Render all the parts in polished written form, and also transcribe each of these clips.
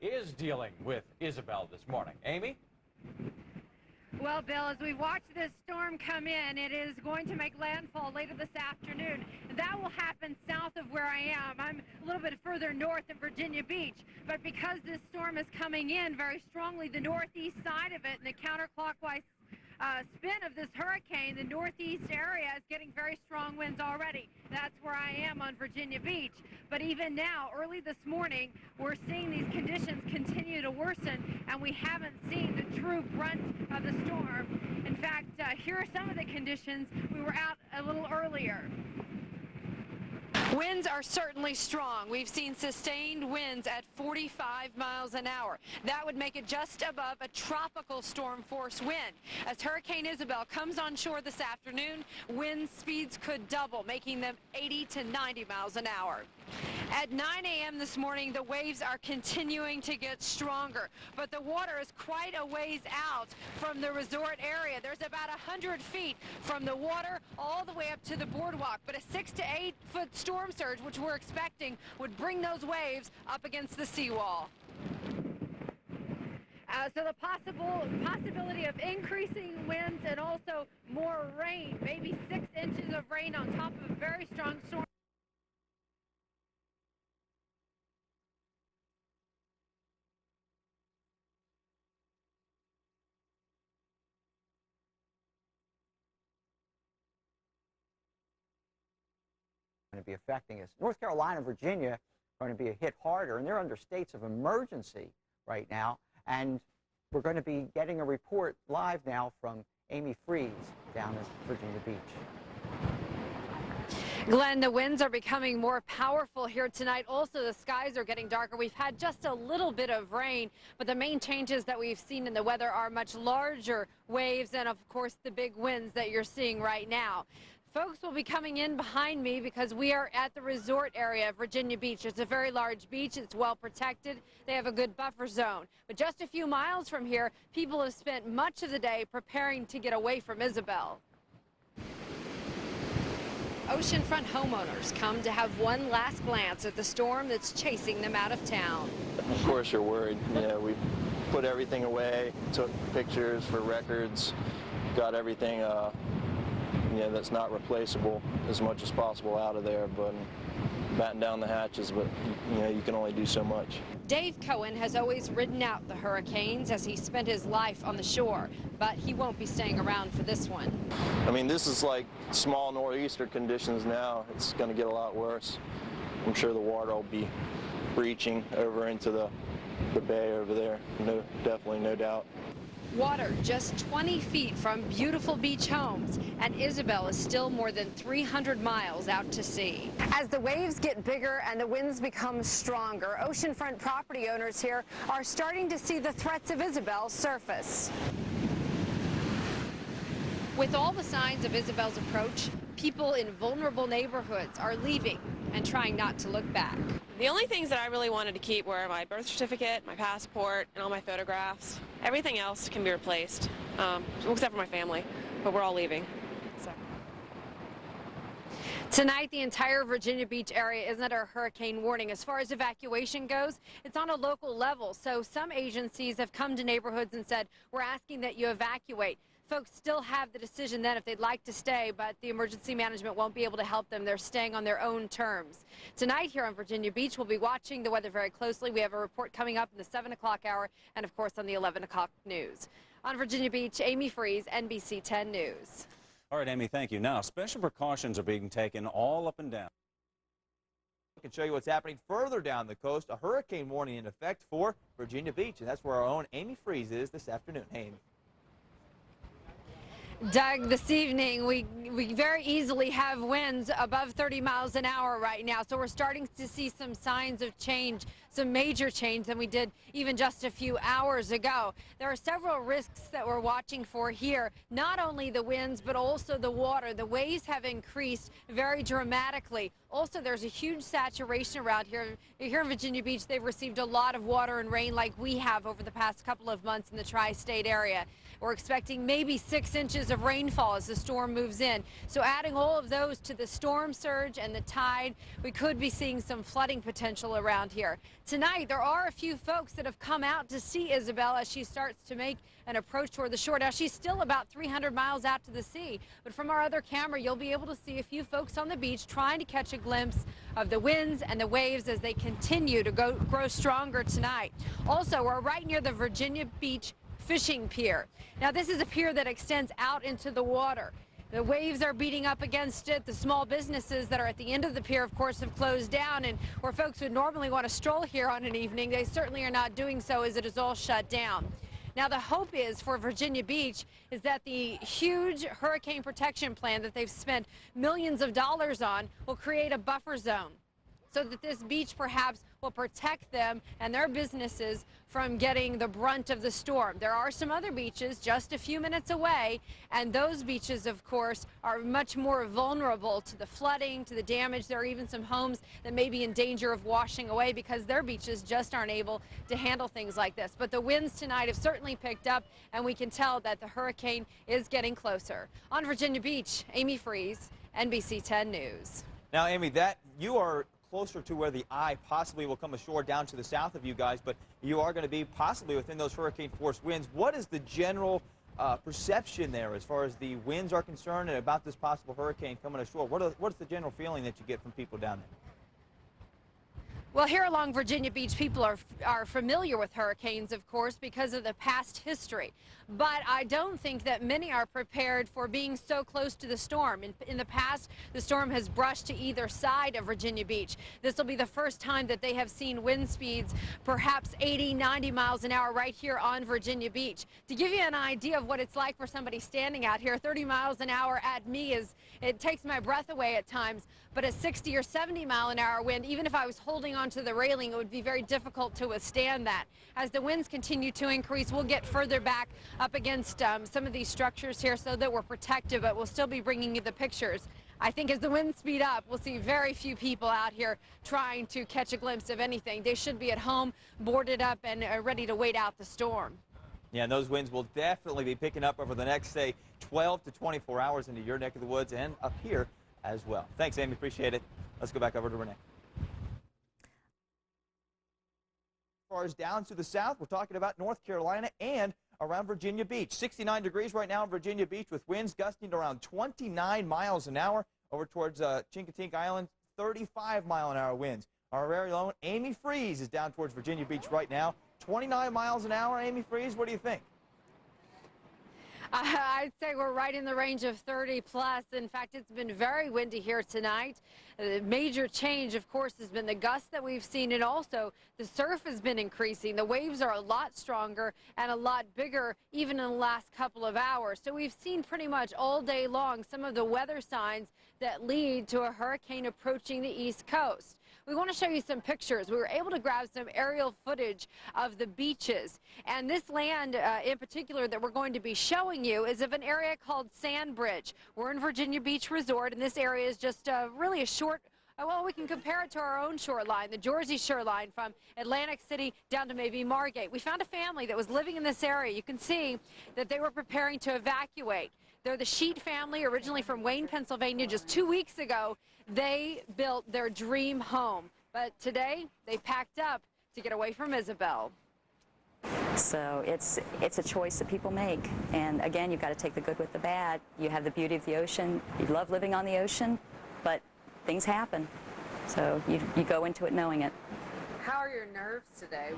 is dealing with Isabel this morning. Amy? Well, Bill, as we watch this storm come in, it is going to make landfall later this afternoon. That will happen south of where I am. I'm a little bit further north of Virginia Beach, but because this storm is coming in very strongly, the northeast side of it and the counterclockwise spin of this hurricane, the northeast area is getting very strong winds already. That's where I am on Virginia Beach. But even now, early this morning, we're seeing these conditions continue to worsen, and we haven't seen the true brunt of the storm. In fact, here are some of the conditions. We were out a little earlier. Winds are certainly strong. We've seen sustained winds at 45 miles an hour. That would make it just above a tropical storm force wind. As Hurricane Isabel comes on shore this afternoon, wind speeds could double, making them 80 to 90 miles an hour. At 9 a.m. this morning, the waves are continuing to get stronger, but the water is quite a ways out from the resort area. There's about 100 feet from the water all the way up to the boardwalk, but a 6 to 8 foot storm surge, which we're expecting, would bring those waves up against the seawall. So the possibility of increasing winds and also more rain, maybe 6 inches of rain on top of a very strong storm. Going to be affecting us. North Carolina and Virginia are going to be hit harder, and they're under states of emergency right now. And we're going to be getting a report live now from Amy Freeze down in Virginia Beach. Glenn, the winds are becoming more powerful here tonight. Also, the skies are getting darker. We've had just a little bit of rain, but the main changes that we've seen in the weather are much larger waves and, of course, the big winds that you're seeing right now. Folks will be coming in behind me because we are at the resort area of Virginia Beach. It's a very large beach. It's well protected. They have a good buffer zone. But just a few miles from here, people have spent much of the day preparing to get away from Isabel. Oceanfront homeowners come to have one last glance at the storm that's chasing them out of town. Of course you're worried. Yeah, we put everything away, took pictures for records, got everything that's not replaceable as much as possible out of there, but batten down the hatches, but you can only do so much. Dave Cohen has always ridden out the hurricanes as he spent his life on the shore, but he won't be staying around for this one. I mean, this is like small nor'easter conditions now. It's going to get a lot worse. I'm sure the water will be breaching over into the bay over there. Definitely, no doubt. Water just 20 feet from beautiful beach homes, and Isabel is still more than 300 miles out to sea. As the waves get bigger and the winds become stronger, oceanfront property owners here are starting to see the threats of Isabel surface. With all the signs of Isabel's approach, people in vulnerable neighborhoods are leaving and trying not to look back. The only things that I really wanted to keep were my birth certificate, my passport, and all my photographs. Everything else can be replaced, except for my family, but we're all leaving. So. Tonight, the entire Virginia Beach area is under a hurricane warning. As far as evacuation goes, it's on a local level, so some agencies have come to neighborhoods and said, we're asking that you evacuate. Folks still have the decision then if they'd like to stay, but the emergency management won't be able to help them. They're staying on their own terms. Tonight here on Virginia Beach, we'll be watching the weather very closely. We have a report coming up in the 7 o'clock hour and, of course, on the 11 o'clock news. On Virginia Beach, Amy Freeze, NBC10 News. All right, Amy, thank you. Now, special precautions are being taken all up and down. We can show you what's happening further down the coast. A hurricane warning in effect for Virginia Beach, and that's where our own Amy Freeze is this afternoon. Hey, Amy. Doug, this evening we very easily have winds above 30 miles an hour right now, so we're starting to see some signs of change, some major change than we did even just a few hours ago. There are several risks that we're watching for here, not only the winds but also the water. The waves have increased very dramatically. Also, there's a huge saturation around here. Here in Virginia Beach, they've received a lot of water and rain like we have over the past couple of months in the tri-state area. We're expecting maybe 6 inches of rainfall as the storm moves in. So adding all of those to the storm surge and the tide, we could be seeing some flooding potential around here. tonight, there are a few folks that have come out to see Isabel as she starts to make an approach toward the shore. Now, she's still about 300 miles out to the sea, but from our other camera, you'll be able to see a few folks on the beach trying to catch a glimpse of the winds and the waves as they continue to grow stronger tonight. Also, we're right near the Virginia Beach fishing pier. Now, this is a pier that extends out into the water. The waves are beating up against it. The small businesses that are at the end of the pier, of course, have closed down, and where folks would normally want to stroll here on an evening, they certainly are not doing so as it is all shut down. Now, the hope is for Virginia Beach is that the huge hurricane protection plan that they've spent millions of dollars on will create a buffer zone so that this beach perhaps will protect them and their businesses from getting the brunt of the storm. There are some other beaches just a few minutes away, and those beaches, of course, are much more vulnerable to the flooding, to the damage. There are even some homes that may be in danger of washing away because their beaches just aren't able to handle things like this. But the winds tonight have certainly picked up, and we can tell that the hurricane is getting closer. On Virginia Beach, Amy Freeze, NBC10 News. Now, Amy, you are closer to where the eye possibly will come ashore down to the south of you guys, but you are going to be possibly within those hurricane force winds. What is the general perception there as far as the winds are concerned and about this possible hurricane coming ashore? What's the general feeling that you get from people down there? Well, here along Virginia Beach, people are familiar with hurricanes, of course, because of the past history. But I don't think that many are prepared for being so close to the storm. In the past, the storm has brushed to either side of Virginia Beach. This will be the first time that they have seen wind speeds perhaps 80, 90 miles an hour right here on Virginia Beach. To give you an idea of what it's like for somebody standing out here, 30 miles an hour at me it takes my breath away at times. But a 60 or 70 mile an hour wind, even if I was holding onto the railing, it would be very difficult to withstand that. As the winds continue to increase, we'll get further back up against some of these structures here so that we're protected, but we'll still be bringing you the pictures. I think as the winds speed up, we'll see very few people out here trying to catch a glimpse of anything. They should be at home, boarded up, and ready to wait out the storm. Yeah, and those winds will definitely be picking up over the next, say, 12 to 24 hours into your neck of the woods and up here as well. Thanks, Amy. Appreciate it. Let's go back over to Renee. As far as down to the south, we're talking about North Carolina and around Virginia Beach. 69 degrees right now in Virginia Beach with winds gusting to around 29 miles an hour over towards Chincoteague Island, 35-mile-an-hour winds. Our very own Amy Freeze is down towards Virginia Beach right now. 29 miles an hour, Amy Freeze, what do you think? I'd say we're right in the range of 30 plus. In fact, it's been very windy here tonight. The major change, of course, has been the gusts that we've seen, and also the surf has been increasing. The waves are a lot stronger and a lot bigger even in the last couple of hours. So we've seen pretty much all day long some of the weather signs that lead to a hurricane approaching the East Coast. We want to show you some pictures. We were able to grab some aerial footage of the beaches. And this land in particular that we're going to be showing you is of an area called Sandbridge. We're in Virginia Beach Resort, and this area is just really a short, well, we can compare it to our own shoreline, the Jersey shoreline from Atlantic City down to maybe Margate. We found a family that was living in this area. You can see that they were preparing to evacuate. They're the Sheet family, originally from Wayne, Pennsylvania. Just 2 weeks ago, they built their dream home. But today, they packed up to get away from Isabel. So it's a choice that people make. And again, you've got to take the good with the bad. You have the beauty of the ocean. You love living on the ocean, but things happen. So you go into it knowing it. How are your nerves today?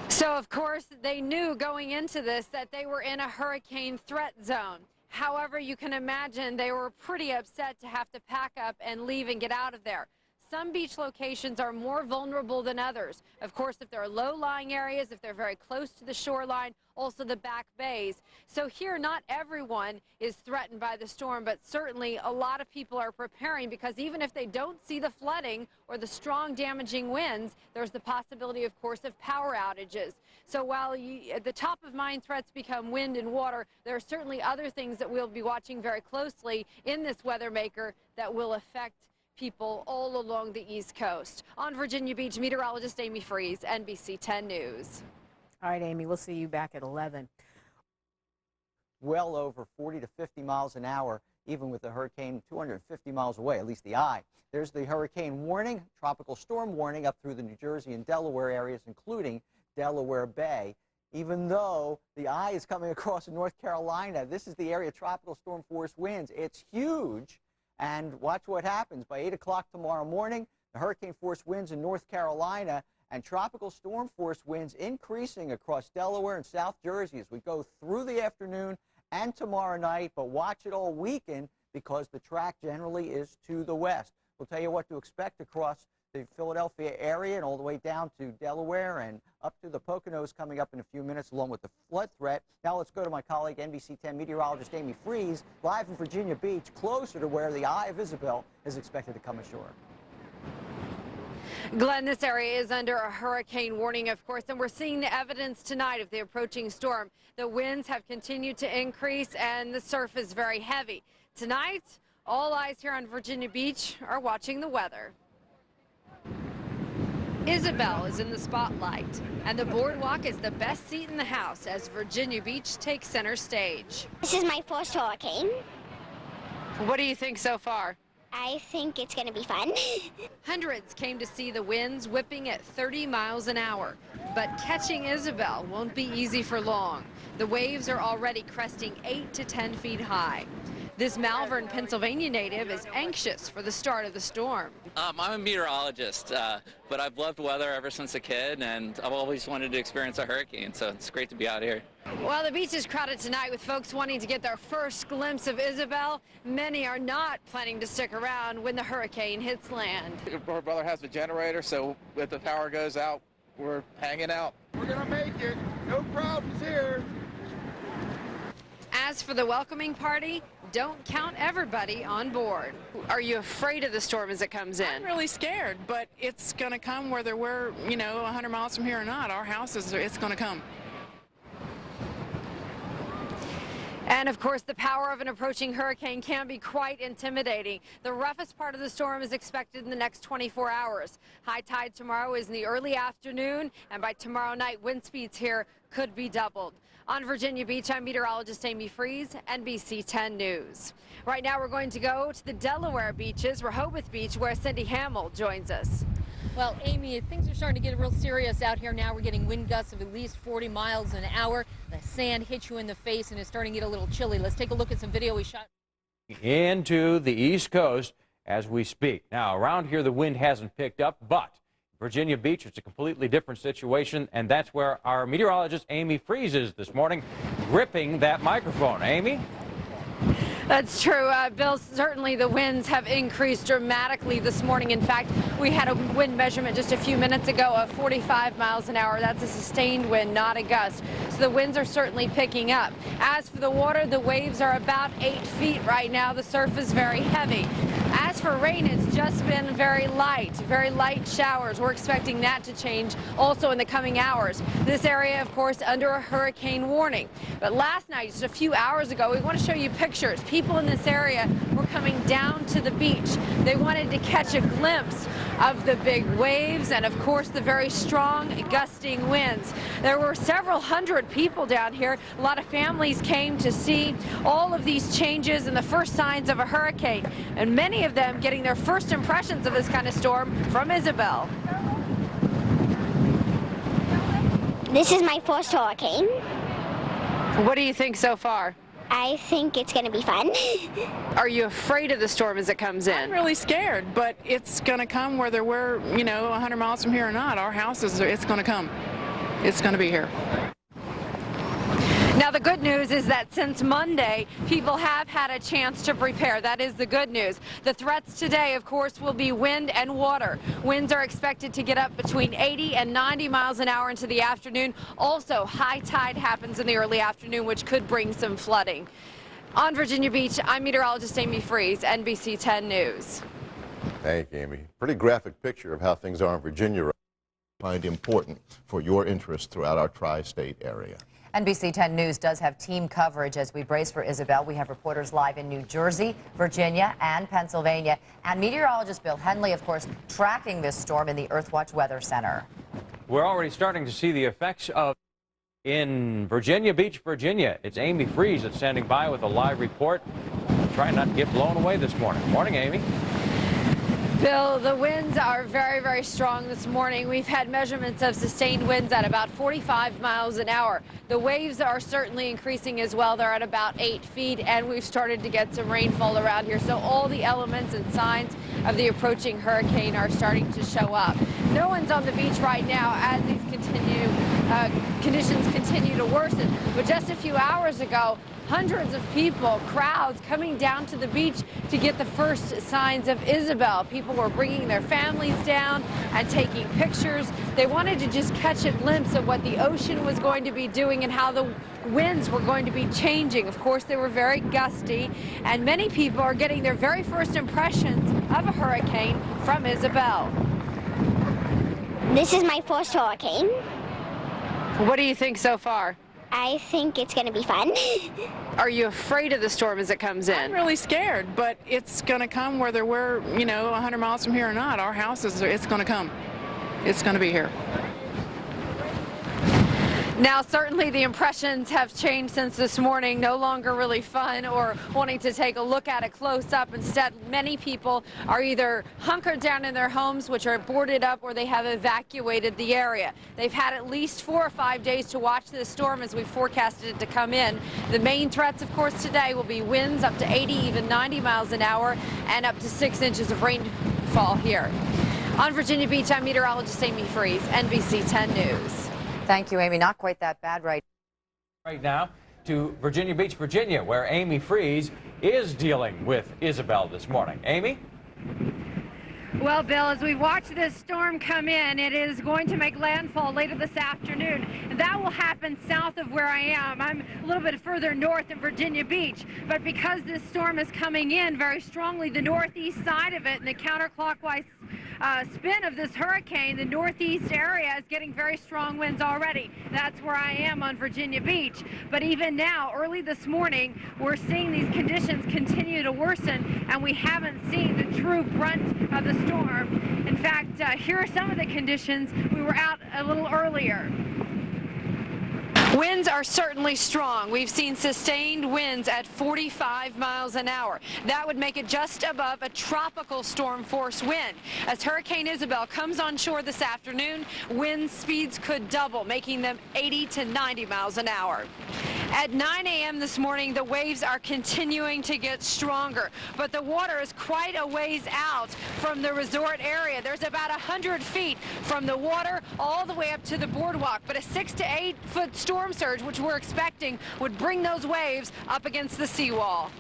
So, of course, they knew going into this that they were in a hurricane threat zone. However, you can imagine they were pretty upset to have to pack up and leave and get out of there. Some beach locations are more vulnerable than others. Of course, if there are low-lying areas, if they're very close to the shoreline, also the back bays. So here, not everyone is threatened by the storm, but certainly a lot of people are preparing because even if they don't see the flooding or the strong damaging winds, there's the possibility, of course, of power outages. So while the top of mind threats become wind and water, there are certainly other things that we'll be watching very closely in this weather maker that will affect people all along the East Coast. On Virginia Beach, meteorologist Amy Freeze, NBC10 News. All right, Amy, we'll see you back at 11. Well over 40 to 50 miles an hour. even with the hurricane 250 miles away, at least the eye. There's the hurricane warning, tropical storm warning up through the New Jersey and Delaware areas, including Delaware Bay. Even though the eye is coming across in North Carolina, this is the area of tropical storm force winds. It's huge, and watch what happens. By 8 o'clock tomorrow morning, the hurricane force winds in North Carolina and tropical storm force winds increasing across Delaware and South Jersey as we go through the afternoon and tomorrow night, but watch it all weekend because the track generally is to the west. We'll tell you what to expect across the Philadelphia area and all the way down to Delaware and up to the Poconos coming up in a few minutes, along with the flood threat. Now let's go to my colleague, NBC10 meteorologist Amy Freeze, live in Virginia Beach, closer to where the eye of Isabel is expected to come ashore. Glenn, this area is under a hurricane warning, of course, and we're seeing the evidence tonight of the approaching storm. The winds have continued to increase and the surf is very heavy. Tonight, all eyes here on Virginia Beach are watching the weather. Isabel is in the spotlight, and the boardwalk is the best seat in the house as Virginia Beach takes center stage. This is my first hurricane. What do you think so far? I think it's going to be fun. Hundreds came to see the winds whipping at 30 miles an hour. But catching Isabel won't be easy for long. The waves are already cresting 8 to 10 feet high. This Malvern, Pennsylvania native is anxious for the start of the storm. I'm a meteorologist, but I've loved weather ever since a kid, and I've always wanted to experience a hurricane, so it's great to be out here. Well, the beach is crowded tonight with folks wanting to get their first glimpse of Isabel. Many are not planning to stick around when the hurricane hits land. My brother has a generator, so if the power goes out, we're hanging out. We're gonna make it. No problems here. As for the welcoming party, don't count everybody on board. Are you afraid of the storm as it comes in? I'm really scared, but it's going to come whether we're, 100 miles from here or not. Our house it's going to come. And of course, the power of an approaching hurricane can be quite intimidating. The roughest part of the storm is expected in the next 24 hours. High tide tomorrow is in the early afternoon, and by tomorrow night, wind speeds here could be doubled. On Virginia Beach, I'm meteorologist Amy Freeze, NBC10 News. Right now, we're going to go to the Delaware beaches, Rehoboth Beach, where Cindy Hamill joins us. Well, Amy, things are starting to get real serious out here now. We're getting wind gusts of at least 40 miles an hour. The sand hits you in the face and it's starting to get a little chilly. Let's take a look at some video we shot. Into the East Coast as we speak. Now, around here, the wind hasn't picked up, but Virginia Beach, it's a completely different situation, and that's where our meteorologist Amy Freeze is this morning, gripping that microphone. Amy? That's true, Bill. Certainly the winds have increased dramatically this morning. In fact, we had a wind measurement just a few minutes ago of 45 miles an hour. That's a sustained wind, not a gust. So the winds are certainly picking up. As for the water, the waves are about 8 feet right now. The surf is very heavy. As for rain, it's just been very light showers. We're expecting that to change also in the coming hours. This area, of course, under a hurricane warning. But last night, just a few hours ago, we want to show you pictures. People in this area were coming down to the beach. They wanted to catch a glimpse of the big waves and, of course, the very strong gusting winds. There were several hundred people down here. A lot of families came to see all of these changes and the first signs of a hurricane, and many of them getting their first impressions of this kind of storm from Isabel. This is my first hurricane. What do you think so far? I think it's going to be fun. Are you afraid of the storm as it comes in? I'm really scared, but it's going to come whether we're, 100 miles from here or not. Our house it's going to come. It's going to be here. Now, the good news is that since Monday, people have had a chance to prepare. That is the good news. The threats today, of course, will be wind and water. Winds are expected to get up between 80 and 90 miles an hour into the afternoon. Also, high tide happens in the early afternoon, which could bring some flooding. On Virginia Beach, I'm meteorologist Amy Freeze, NBC 10 News. Thank you, Amy. Pretty graphic picture of how things are in Virginia. I find important for your interest throughout our tri-state area. NBC 10 News does have team coverage as we brace for Isabel. We have reporters live in New Jersey, Virginia, and Pennsylvania. And meteorologist Bill Henley, of course, tracking this storm in the Earthwatch Weather Center. We're already starting to see the effects of in Virginia Beach, Virginia. It's Amy Freeze that's standing by with a live report. trying not to get blown away this morning. Morning, Amy. Bill, the winds are very, very strong this morning. We've had measurements of sustained winds at about 45 miles an hour. The waves are certainly increasing as well. They're at about 8 feet, and we've started to get some rainfall around here. So all the elements and signs of the approaching hurricane are starting to show up. No one's on the beach right now as these conditions continue to worsen. But just a few hours ago, hundreds of people, crowds coming down to the beach to get the first signs of Isabel. People were bringing their families down and taking pictures. They wanted to just catch a glimpse of what the ocean was going to be doing and how the winds were going to be changing. Of course, they were very gusty, and many people are getting their very first impressions of a hurricane from Isabel. This is my first hurricane. What do you think so far? I think it's going to be fun. Are you afraid of the storm as it comes in? I'm really scared, but it's going to come whether we're, 100 miles from here or not. Our house it's going to come. It's going to be here. Now, certainly the impressions have changed since this morning. No longer really fun or wanting to take a look at it close up. Instead, many people are either hunkered down in their homes, which are boarded up, or they have evacuated the area. They've had at least 4 or 5 days to watch this storm as we forecasted it to come in. The main threats, of course, today will be winds up to 80, even 90 miles an hour, and up to 6 inches of rainfall here. On Virginia Beach, I'm meteorologist Amy Freeze, NBC10 News. Thank you, Amy. Not quite that bad right now to Virginia Beach, Virginia, where Amy Freeze is dealing with Isabel this morning. Amy? Well, Bill, as we watch this storm come in, it is going to make landfall later this afternoon. And that will happen south of where I am. I'm a little bit further north in Virginia Beach. But because this storm is coming in very strongly, the northeast side of it and the counterclockwise spin of this hurricane, the northeast area is getting very strong winds already. That's where I am on Virginia Beach. But even now, early this morning, we're seeing these conditions continue to worsen, and we haven't seen the true brunt of the storm. In fact, here are some of the conditions. We were out a little earlier. Winds are certainly strong. We've seen sustained winds at 45 miles an hour. That would make it just above a tropical storm force wind. As Hurricane Isabel comes on shore this afternoon, wind speeds could double, making them 80 to 90 miles an hour. At 9 a.m. this morning, the waves are continuing to get stronger, but the water is quite a ways out from the resort area. There's about 100 feet from the water all the way up to the boardwalk, but a 6 to 8 foot storm surge, which we're expecting, would bring those waves up against the seawall.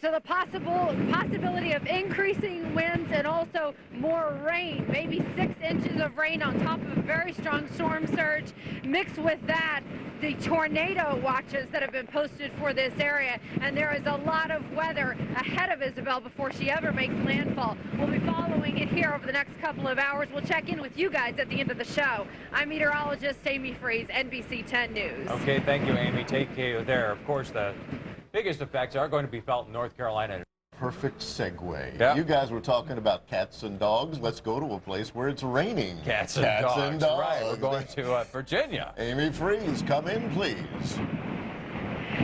So the possibility of increasing winds and also more rain, maybe 6 inches of rain on top of a very strong storm surge. Mixed with that, the tornado watches that have been posted for this area, and there is a lot of weather ahead of Isabel before she ever makes landfall. We'll be following it here over the next couple of hours. We'll check in with you guys at the end of the show. I'm meteorologist Amy Freeze, NBC10 News. Okay, thank you, Amy. Take care there. Of course, the biggest effects are going to be felt in North Carolina. Perfect segue. Yeah. You guys were talking about cats and dogs. Let's go to a place where it's raining. Cats and dogs. Right, we're going to Virginia. Amy Freeze, come in, please.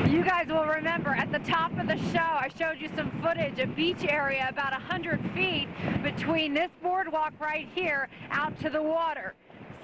You guys will remember at the top of the show, I showed you some footage, a beach area about 100 feet between this boardwalk right here out to the water.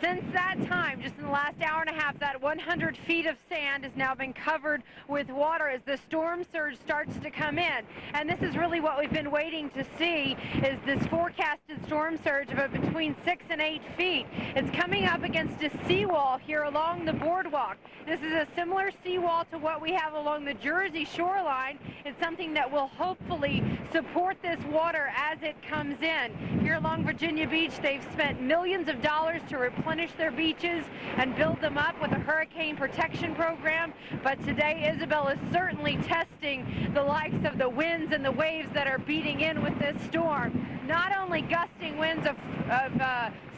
Since that time, just in the last hour and a half, that 100 feet of sand has now been covered with water as the storm surge starts to come in. And this is really what we've been waiting to see, is this forecasted storm surge of between 6 and 8 feet. It's coming up against a seawall here along the boardwalk. This is a similar seawall to what we have along the Jersey shoreline. It's something that will hopefully support this water as it comes in. Here along Virginia Beach, they've spent millions of dollars to replenish their beaches and build them up with a hurricane protection program. But today, Isabel is certainly testing the likes of the winds and the waves that are beating in with this storm. Not only gusting winds of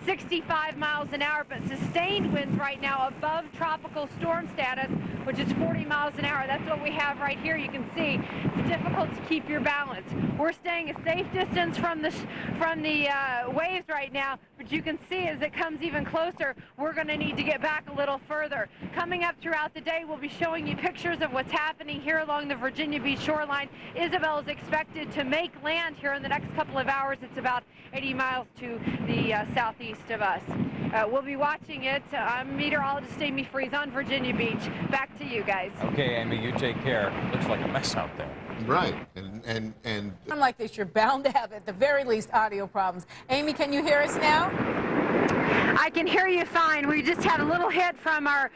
65 miles an hour, but sustained winds right now above tropical storm status, which is 40 miles an hour. That's what we have right here. You can see it's difficult to keep your balance. We're staying a safe distance from the waves right now, but But you can see as it comes even closer, we're going to need to get back a little further. Coming up throughout the day, we'll be showing you pictures of what's happening here along the Virginia Beach shoreline. Isabel is expected to make land here in the next couple of hours. It's about 80 miles to the southeast of us. We'll be watching it. I'm meteorologist Amy Freeze on Virginia Beach. Back to you guys. Okay, Amy, you take care. Looks like a mess out there. Right, and Like this, you're bound to have, at the very least, audio problems. Amy, can you hear us now? I can hear you fine. We just had a little hit from our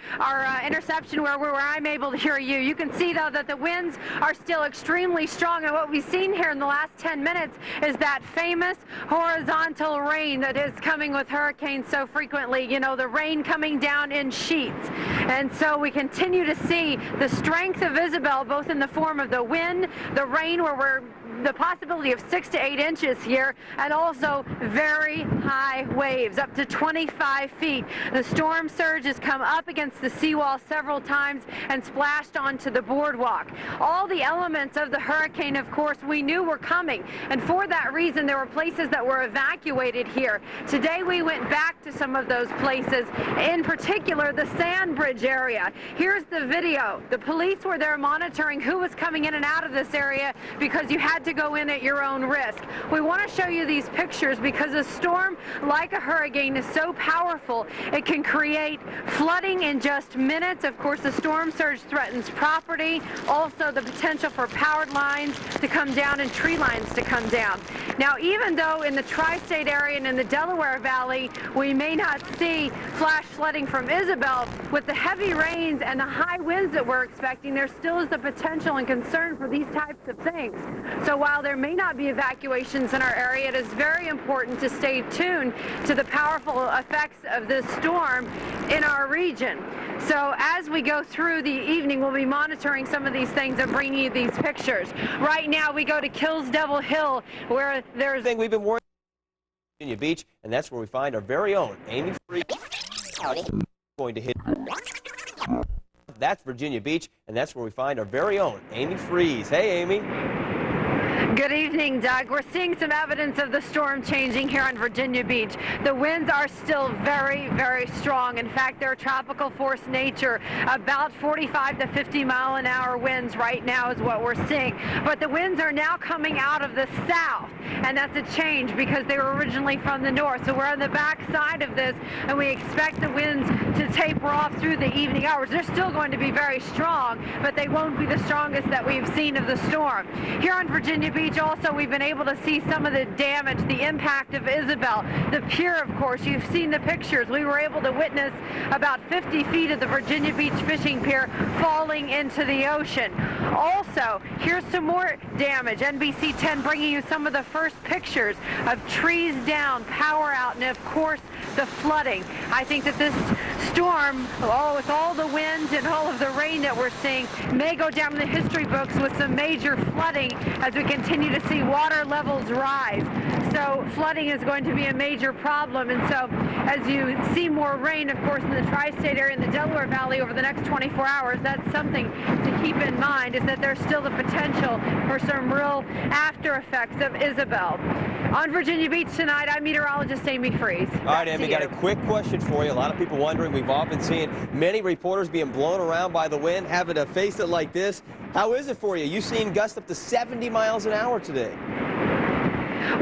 interception where I'm able to hear you. You can see, though, that the winds are still extremely strong, and what we've seen here in the last 10 minutes is that famous horizontal rain that is coming with hurricanes so frequently. You know, the rain coming down in sheets. And so we continue to see the strength of Isabel, both in the form of the wind, the rain, where we're the possibility of 6 to 8 inches here, and also very high waves, up to 25 feet. The storm surge has come up against the seawall several times and splashed onto the boardwalk. All the elements of the hurricane, of course, we knew were coming, and for that reason, there were places that were evacuated here. Today, we went back to some of those places, in particular, the Sand Bridge area. Here's the video. The police were there monitoring who was coming in and out of this area because you had to go in at your own risk. We want to show you these pictures because a storm like a hurricane is so powerful it can create flooding in just minutes. Of course, the storm surge threatens property, also the potential for powered lines to come down and tree lines to come down. Now, even though in the tri-state area and in the Delaware Valley we may not see flash flooding from Isabel, with the heavy rains and the high winds that we're expecting, there still is the potential and concern for these types of things. So while there may not be evacuations in our area, it is very important to stay tuned to the powerful effects of this storm in our region. So as we go through the evening, we'll be monitoring some of these things and bringing you these pictures. Right now, we go to Kills-Devil Hill, where there's... We've been warning Virginia Beach, and that's where we find our very own Amy Freeze. Going to hit... That's Virginia Beach, and that's where we find our very own Amy Freeze. Hey, Amy. Good evening, Doug. We're seeing some evidence of the storm changing here on Virginia Beach. The winds are still very, very strong. In fact, they're tropical force nature. About 45 to 50 mile an hour winds right now is what we're seeing. But the winds are now coming out of the south, and that's a change because they were originally from the north. So we're on the back side of this, and we expect the winds to taper off through the evening hours. They're still going to be very strong, but they won't be the strongest that we've seen of the storm. Here on Virginia Beach, also, we've been able to see some of the damage, the impact of Isabel. The pier, of course, you've seen the pictures. We were able to witness about 50 feet of the Virginia Beach fishing pier falling into the ocean. Also, here's some more damage. NBC10 bringing you some of the first pictures of trees down, power out, and of course, the flooding. I think that this storm, with all the winds and all of the rain that we're seeing, may go down in the history books with some major flooding as we continue to see water levels rise. So flooding is going to be a major problem, and so as you see more rain, of course, in the tri-state area in the Delaware Valley over the next 24 hours, that's something to keep in mind, is that there's still the potential for some real after effects of Isabel. On Virginia Beach tonight, I'm meteorologist Amy Freeze. All right, Amy, got a quick question for you. A lot of people wondering, we've all been seeing many reporters being blown around by the wind, having to face it like this. How is it for you? You've seen gusts up to 70 miles an hour today.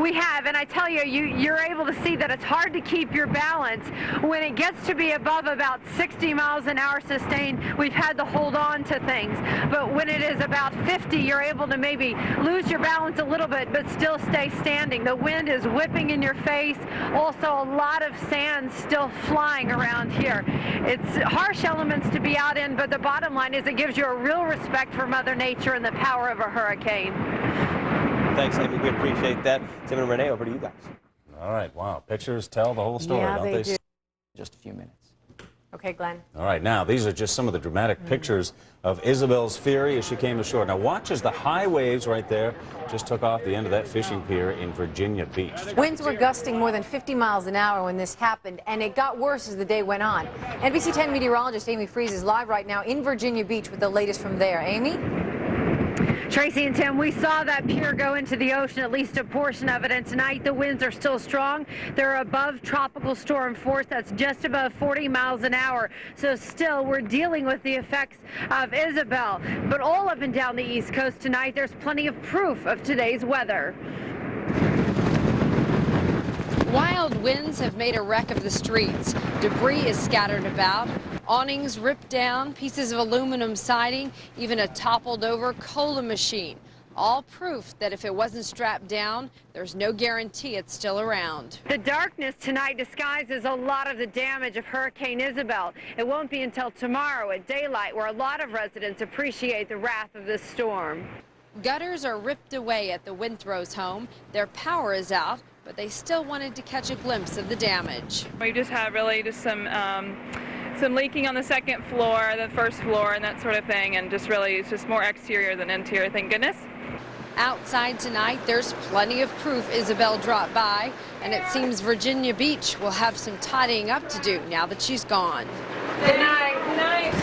We have, and I tell you, you're able to see that it's hard to keep your balance. When it gets to be above about 60 miles an hour sustained, we've had to hold on to things. But when it is about 50, you're able to maybe lose your balance a little bit, but still stay standing. The wind is whipping in your face. Also, a lot of sand still flying around here. It's harsh elements to be out in, but the bottom line is it gives you a real respect for Mother Nature and the power of a hurricane. Thanks, Amy. We appreciate that. Tim and Renee, over to you guys. All right. Wow. Pictures tell the whole story, don't they? Just a few minutes. Okay, Glenn. All right. Now, these are just some of the dramatic pictures of Isabel's fury as she came ashore. Now, watch as the high waves right there just took off the end of that fishing pier in Virginia Beach. Winds were gusting more than 50 miles an hour when this happened, and it got worse as the day went on. NBC10 meteorologist Amy Freeze is live right now in Virginia Beach with the latest from there. Amy? Tracy and Tim, we saw that pier go into the ocean, at least a portion of it, and tonight the winds are still strong. They're above tropical storm force. That's just above 40 miles an hour. So still, we're dealing with the effects of Isabel. But all up and down the East Coast tonight, there's plenty of proof of today's weather. Wild winds have made a wreck of the streets. Debris is scattered about. Awnings ripped down, pieces of aluminum siding, even a toppled over cola machine. All proof that if it wasn't strapped down, there's no guarantee it's still around. The darkness tonight disguises a lot of the damage of Hurricane Isabel. It won't be until tomorrow at daylight where a lot of residents appreciate the wrath of this storm. Gutters are ripped away at the Winthrows home. Their power is out, but they still wanted to catch a glimpse of the damage. We just had really just some leaking on the second floor, the first floor, and that sort of thing, and just really it's just more exterior than interior, thank goodness. Outside tonight, there's plenty of proof Isabel dropped by, and it seems Virginia Beach will have some tidying up to do now that she's gone. Good night. Good night.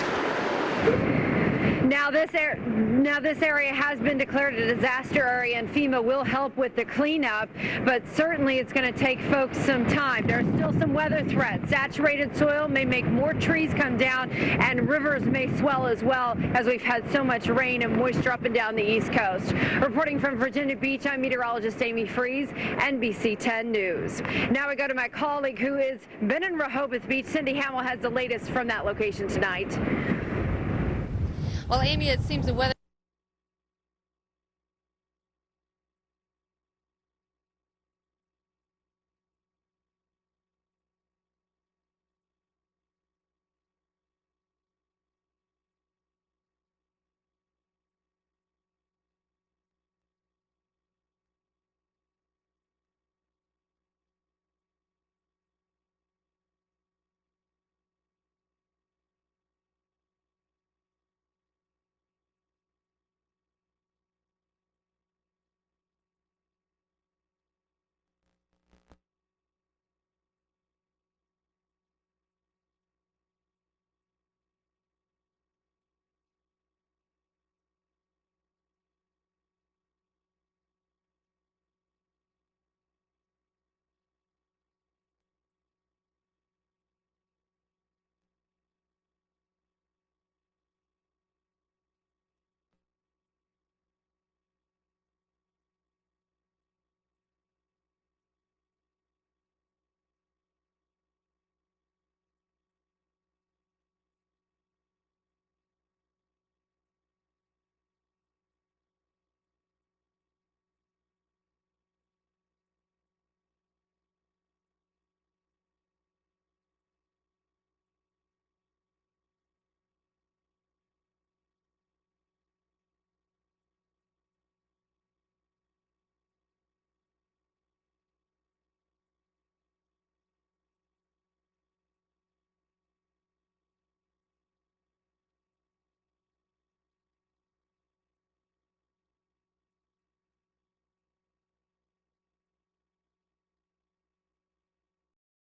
Now this area has been declared a disaster area, and FEMA will help with the cleanup, but certainly it's going to take folks some time. There are still some weather threats. Saturated soil may make more trees come down, and rivers may swell as well, as we've had so much rain and moisture up and down the East Coast. Reporting from Virginia Beach, I'm meteorologist Amy Freeze, NBC10 News. Now we go to my colleague who has been in Rehoboth Beach. Cindy Hamill has the latest from that location tonight. Well, Amy, it seems the weather